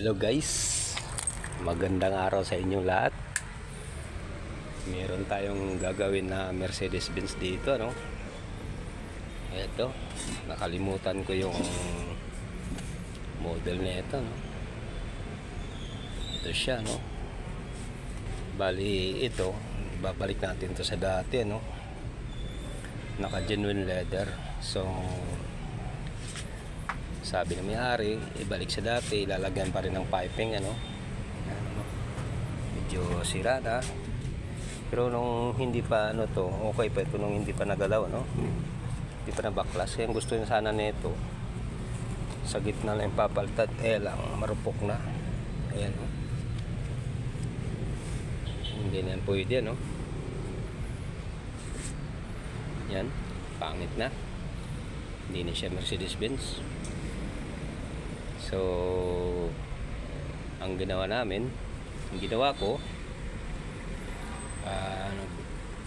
Hello guys, magandang araw sa inyong lahat. Meron tayong gagawin na Mercedes-Benz dito, no? Ito, nakalimutan ko yung model na ito, no? Ito siya, no? Bali ito, babalik natin to sa dati, no? Naka genuine leather. So sabi ng may-ari, ibalik sa dati, ilalagyan pa rin ng piping, ano. Yan, ano. Medyo sira na. Pero nung hindi pa ano to, okay pa ito nung hindi pa nagalaw, no. Hindi pa nabaklas. Kaya gusto niya sana nito sa gitna lang papalitan, lang marupok na. Ayan, no. Hindi na yan pwede, no. Yan, pangit na. Hindi na siya Mercedes-Benz. So ang ginawa namin, ang ginawa ko,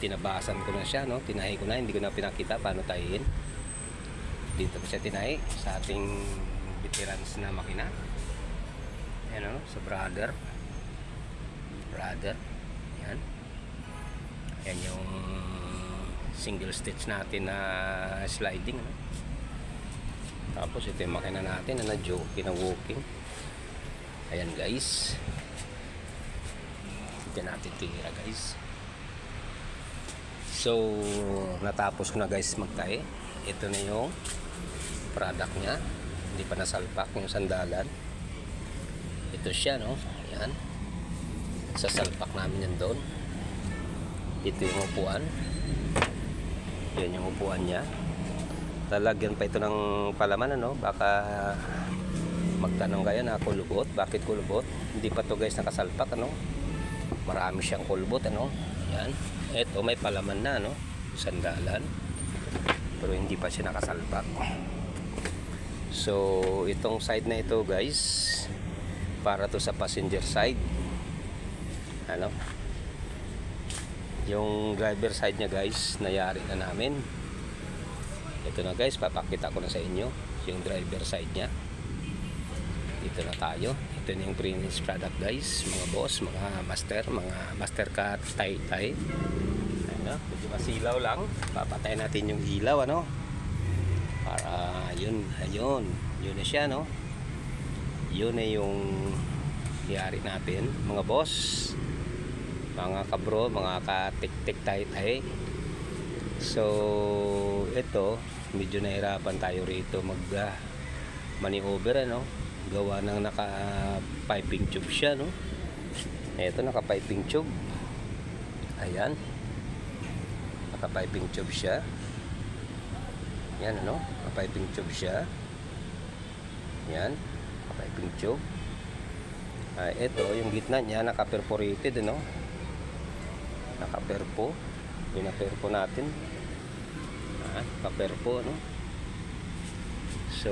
tinabasan ko na siya, no? Tinahi ko na, hindi ko na pinakita paano tahiin. Dito ko siya tinahi sa ating veterans na makina. Ayan, no? Sa brother. Yan. Ayan yung single stitch natin na sliding, no? Tapos ito yung makina natin na na-joke, na walking. Ayan guys, ito natin tira guys. So natapos ko na guys magtahi. Ito na yung product nya, hindi pa nasalpak yung sandalan. Ito siya, no? Ayan, sasalpak namin yan doon. Ito yung upuan. Yan yung upuan nya. Lalagyan pa ito ng palaman, ano? Baka magtanong kayo na kulubot. Bakit kulubot? Hindi pa to guys nakasalpak, ano? Marami siyang kulubot, ano? Yan. Ito may palaman na, ano? Sandalan. Pero hindi pa siya nakasalpak. So itong side na ito guys, para to sa passenger side, ano? Yung driver side nya guys, nayari na namin. Ito na guys, papakita ko na sa inyo yung driver side nya. Dito na tayo. Ito na yung finished product guys, mga boss, mga master cut tie. Ano, medyo masilaw lang. Papatayin natin yung ilaw, ano, para yun na siya, no. Yun na yung yari natin mga boss, mga kabro, mga ka-tik-tik tie. So ito, medyo nahirapan tayo rito mag maneuver, ano, gawa ng naka piping tube siya, no. Ito naka piping tube. Ayan, naka piping tube siya. Yan, ano, naka piping tube siya. Yan, naka piping tube. Ito yung gitna niya naka perforated, ano, naka perpo. Pinaperpo natin. Paperpo, no? So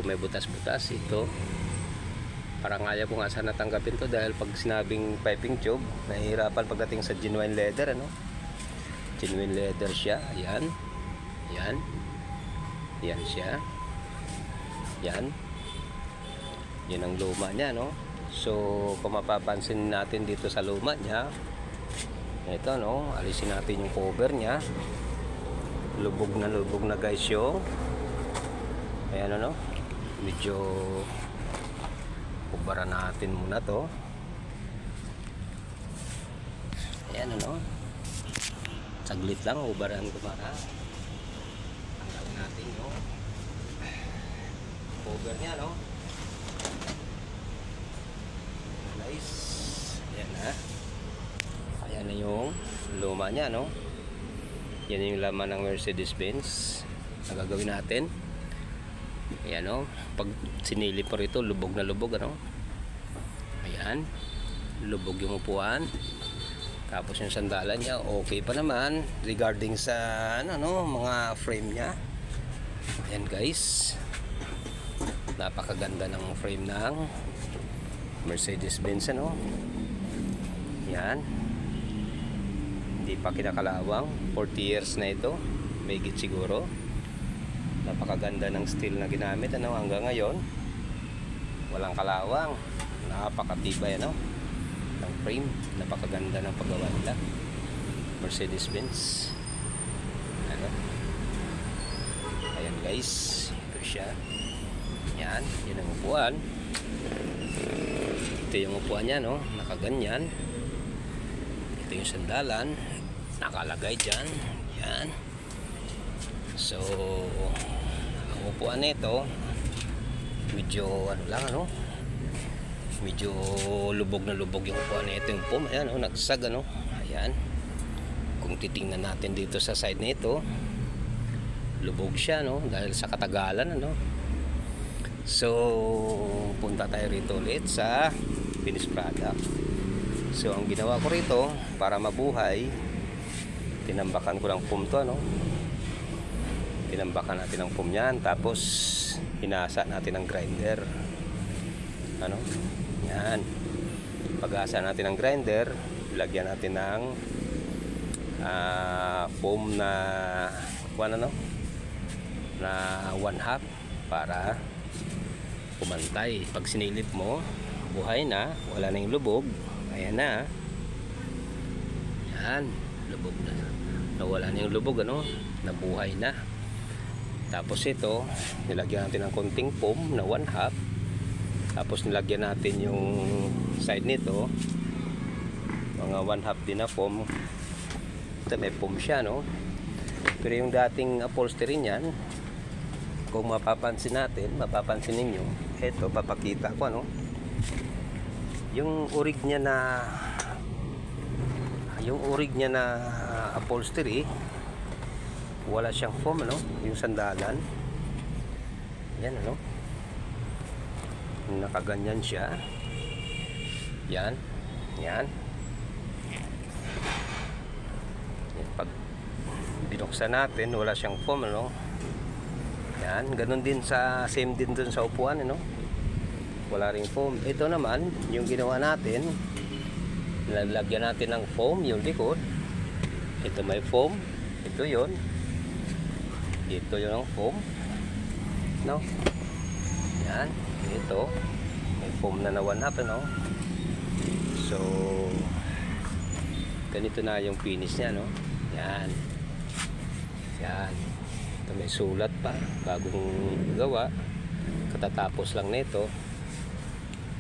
may butas-butas ito. Parang ayaw ko nga sana tanggapin to dahil pag sinabing piping tube, nahihirapan pagdating sa genuine leather, ano? Genuine leather siya. Ayan. Yan siya. Yan ang luma niya, no? So kung mapapansin natin dito sa luma niya, ito, no, alisin natin yung cover nya. Lubog na guys yung, ayan, ano, medyo kubaran natin muna to. Ayan, ano, saglit lang, ubaran ko para tanggalin natin yung cover nya, no. Nice. Ayan na. Ayan na yung luma nya, no. Yan yung laman ng Mercedes-Benz na gagawin natin. Ayan, no. Pag sinilip po rito, lubog na lubog, ano. Ayan, lubog yung upuan. Tapos yung sandalan nya okay pa naman regarding sa ano, no, mga frame nya. Ayan guys, napakaganda ng frame ng Mercedes-Benz, ano. Yan, hindi pa kinakalawang. 40 years na ito, may higit siguro. Napakaganda ng steel na ginamit, ano, hanggang ngayon walang kalawang. napakatibay ano ng frame, napakaganda ng paggawa nila. Mercedes-Benz ano. Ayan guys, ito siya. Yan, yun ang upuan. Ito yung upuan niya, no? Nakaganyan. Ito yung sandalan, nakalagay dyan. Yan. So ang upuan nito medyo ano lang ano, medyo lubog na lubog yung upuan nito. Yung foam, ayan oh, nagsag ano. Ayan, kung titingnan natin dito sa side nito, lubog siya no, dahil sa katagalan ano. So punta tayo rito ulit sa finished product. So ang ginawa ko rito para mabuhay, tinambakan ko ng foam to ano. Tinambakan natin ng foam yan, tapos hinasa natin ng grinder ano. Yan, pag-asa natin ng grinder, lagyan natin ng foam na ano, na 1/2 para pumantay. Pag sinilip mo, buhay na, wala na yung lubog. Ayan na. Yan, lubog na. Nawala na yung lubog ano, nabuhay na. Tapos ito, nilagyan natin ng konting foam na 1/2. Tapos nilagyan natin yung side nito, mga 1/2 din na foam. Ito may foam siya no. Pero yung dating upholstery niyan, kung mapapansin ninyo, ito papakita ko ano, yung urig niya na upholstery, wala siyang foam ano, yung sandalan. Yan ano, nakaganyan siya. Yan, yan. Pag binuksan natin, wala siyang foam ano. Yan, ganun din sa same din dun sa upuan ano. Wala ring foam. Ito naman, yung ginawa natin, nilagyan natin ng foam yung likod. Ito may foam. Ito yon. Ito yung ang foam. No? Yan, ito. May foam na 1/2 ano. So ganito na yung finish niya no. Yan. Yan. Ito may sulat pa, bagong gawa, katatapos lang nito.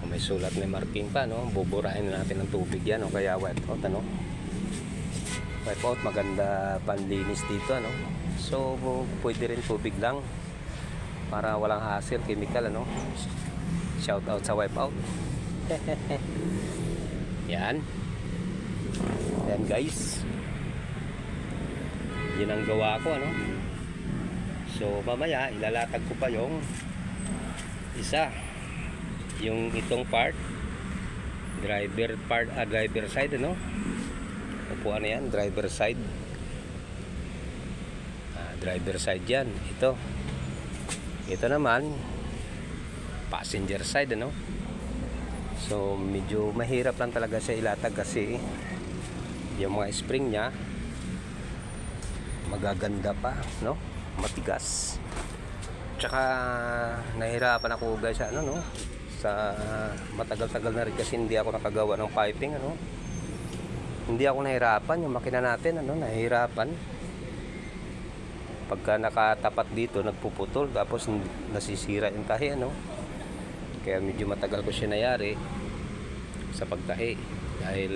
May sulat, may marking pa no. Buburahin na natin ng tubig yan no, kaya wipe out ano. Wipe out, maganda panlinis dito ano. So pwede rin tubig lang para walang hassle, chemical ano. Shout out sa wipe out. Yan. Yan guys, yun ang gawa ko ano. So mamaya ilalatag ko pa yung isa, yung itong part, driver part, driver side ano. Upuan na yan, driver side. Driver side yan. Ito naman passenger side ano. So medyo mahirap lang talaga siya ilatag kasi yung mga spring nya magaganda pa no, matigas. Tsaka nahirapan ako guys sa ano no, sa matagal-tagal na rin kasi hindi ako nakagawa ng piping ano. Hindi ako nahirapan, yung makina natin ano, nahirapan. Pagka nakatapat dito nagpuputol, tapos nasisira yung tahi ano. Kaya medyo matagal ko siya nayari sa pagtahi dahil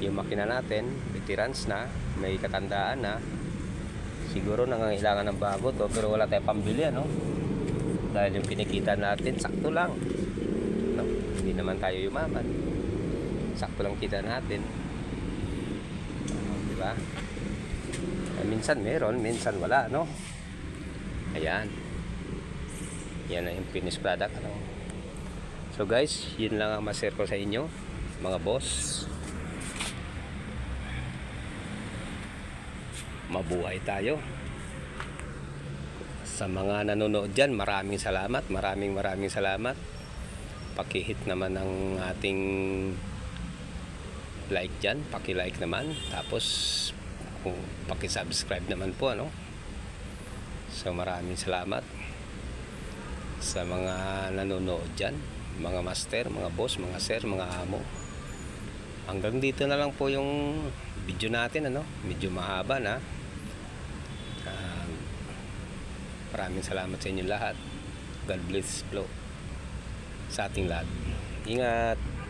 yung makina natin veterans na, may katandaan na. Siguro nangangailangan ng bago to, pero wala tayong pambili ano, dahil yung kinikita natin sakto lang no? Hindi naman tayo yumaman, sakto lang kita natin, diba? Minsan meron, minsan wala no. Ayan, yan na yung finished product ano. So guys, yun lang ang ma-share ko sa inyo mga boss. Mabuhay tayo. Sa mga nanonood dyan, maraming salamat, maraming salamat. Paki-hit naman ang ating like dyan, paki-like naman, tapos paki-subscribe naman po ano. So maraming salamat sa mga nanonood dyan. mga master, mga boss, mga sir, mga amo. Hanggang dito na lang po yung video natin, ano, medyo mahaba na. Maraming salamat sa inyo lahat. God bless po sa ating lahat. Ingat.